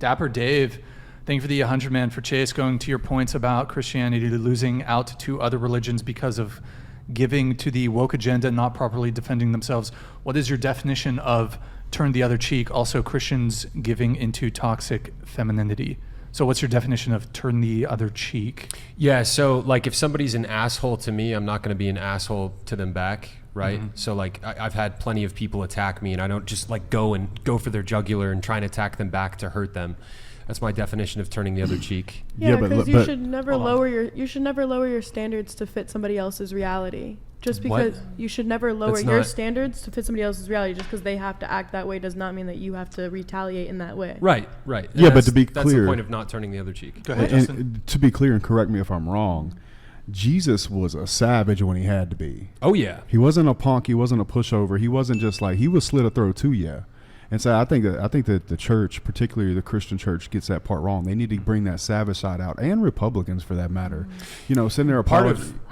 Dapper Dave, thank you for the 100 man for Chase. Going to your points about Christianity losing out to other religions because of giving to the woke agenda, not properly defending themselves. What is your definition of turn the other cheek? Also, Christians giving into toxic femininity. So what's your definition of turn the other cheek? Yeah, so like if somebody's an asshole to me, I'm not going to be an asshole to them back, right? Mm-hmm. So like I've had plenty of people attack me, and I don't just like go for their jugular and try and attack them back to hurt them. That's my definition of turning the other cheek. Yeah, because you should never lower your standards to fit somebody else's reality. Just because you should never lower your standards to fit somebody else's reality. Just because they have to act that way does not mean that you have to retaliate in that way. Right. Yeah, but to be clear, that's the point of not turning the other cheek. Go ahead, Justin. And to be clear, and correct me if I'm wrong, Jesus was a savage when he had to be. Oh yeah. He wasn't a punk. He wasn't a pushover. He wasn't just like, he was slit a throat too. Yeah. And so I think that the church, particularly the Christian church, gets that part wrong. They need to bring that savage side out, and Republicans for that matter. You know, sitting there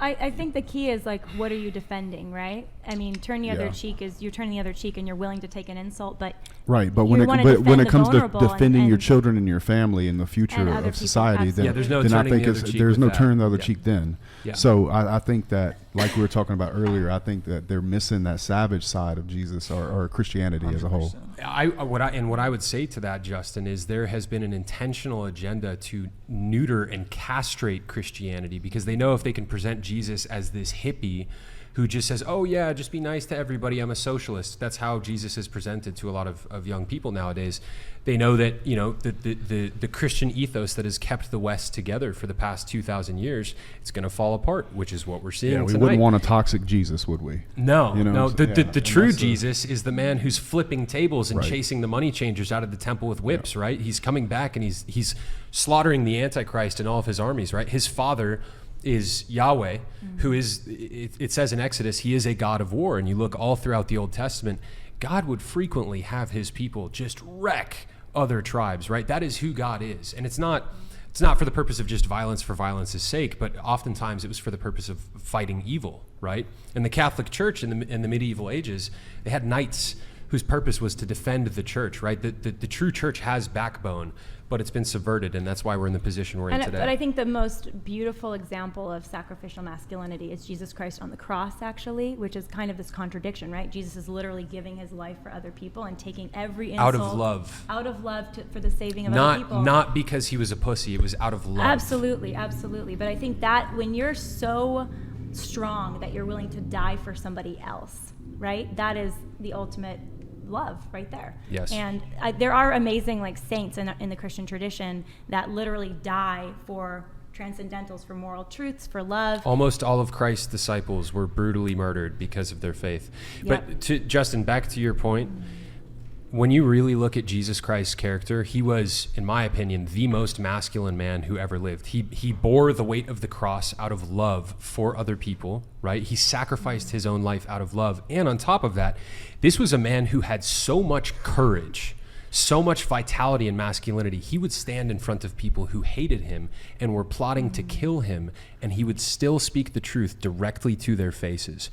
I think the key is like, what are you defending, right? I mean, turn the other cheek is you're turning the other cheek and you're willing to take an insult, but right. But when it comes to defending your children and your family and the future of society, then I think there's no turning the other cheek then. Yeah. So I think that, like we were talking about earlier, I think that they're missing that savage side of Jesus or Christianity 100%. As a whole. What I would say to that, Justin, is there has been an intentional agenda to neuter and castrate Christianity because they know if they can present Jesus as this hippie who just says, oh yeah, just be nice to everybody, I'm a socialist. That's how Jesus is presented to a lot of young people nowadays. They know that, you know, the Christian ethos that has kept the West together for the past 2,000 years, it's going to fall apart, which is what we're seeing tonight. We wouldn't want a toxic Jesus, would we? No, you know, the true Jesus is the man who's flipping tables and chasing the money changers out of the temple with whips, right? He's coming back and he's slaughtering the Antichrist and all of his armies, right? His father is Yahweh, who is, it says in Exodus, he is a God of war. And you look all throughout the Old Testament, God would frequently have his people just wreck other tribes, right? That is who God is. And it's not for the purpose of just violence for violence's sake, but oftentimes it was for the purpose of fighting evil, right? In the Catholic Church in the medieval ages, they had knights whose purpose was to defend the church, right? The true church has backbone, but it's been subverted, and that's why we're in the position we're in today. But I think the most beautiful example of sacrificial masculinity is Jesus Christ on the cross, actually, which is kind of this contradiction, right? Jesus is literally giving his life for other people and taking every insult out of love for the saving of other people. Not because he was a pussy, it was out of love. Absolutely. But I think that when you're so strong that you're willing to die for somebody else, right? That is the ultimate love right there. Yes. And there are amazing like saints in the Christian tradition that literally die for transcendentals, for moral truths, for love. Almost all of Christ's disciples were brutally murdered because of their faith. Yep. But Justin, back to your point, when you really look at Jesus Christ's character, he was, in my opinion, the most masculine man who ever lived. He bore the weight of the cross out of love for other people, right? He sacrificed his own life out of love. And on top of that, this was a man who had so much courage, so much vitality and masculinity. He would stand in front of people who hated him and were plotting to kill him, and he would still speak the truth directly to their faces.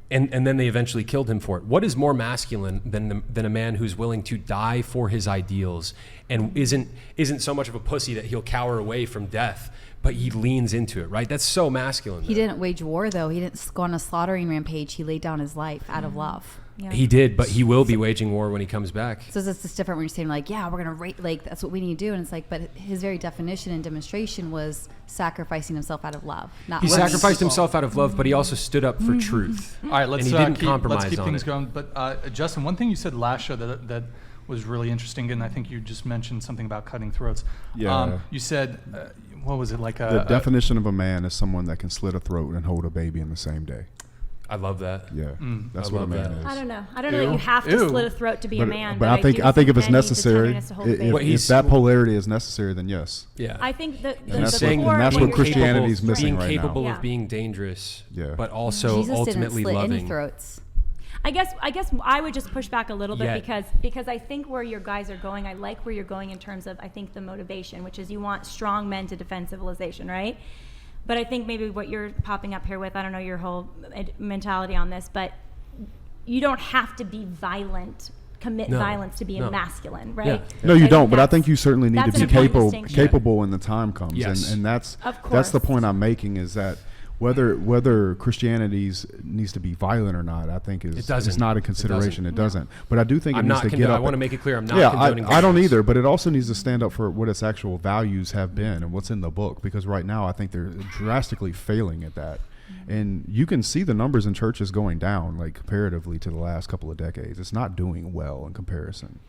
And then they eventually killed him for it. What is more masculine than a man who's willing to die for his ideals and isn't so much of a pussy that he'll cower away from death, but he leans into it, right? That's so masculine. He didn't wage war, though. He didn't go on a slaughtering rampage. He laid down his life out of love. Yeah. He did, but he will be waging war when he comes back. So it's just different when you're saying like, yeah, we're going to rate, like that's what we need to do. And it's like, but his very definition and demonstration was sacrificing himself out of love. He sacrificed himself out of love, but he also stood up for truth. All right, let's keep things going. But Justin, one thing you said last show that was really interesting, and I think you just mentioned something about cutting throats. Yeah. You said, what was it like? The definition of a man is someone that can slit a throat and hold a baby in the same day. I love that. Yeah, that's what a man is. I don't know that you have to slit a throat to be a man. But I think if it's necessary, if that polarity is necessary, then yes. Yeah. I think that that's what Christianity is missing right now. Being capable of being dangerous, but also Jesus ultimately didn't slit loving. any throats. I guess I would just push back a little bit because I think where your guys are going, I like where you're going in terms of I think the motivation, which is you want strong men to defend civilization, right? But I think maybe what you're popping up here with, I don't know your whole mentality on this, but you don't have to be violent commit violence to be masculine, right? Yeah. No, you don't. But I think you certainly need to be capable when the time comes. Yes. And that's the point I'm making, is that whether Christianity needs to be violent or not, I think is not a consideration. It doesn't. But I do think it needs to get up. I want to make it clear, I'm not condoning I don't either. But it also needs to stand up for what its actual values have been and what's in the book. Because right now, I think they're drastically failing at that. And you can see the numbers in churches going down, like comparatively to the last couple of decades. It's not doing well in comparison.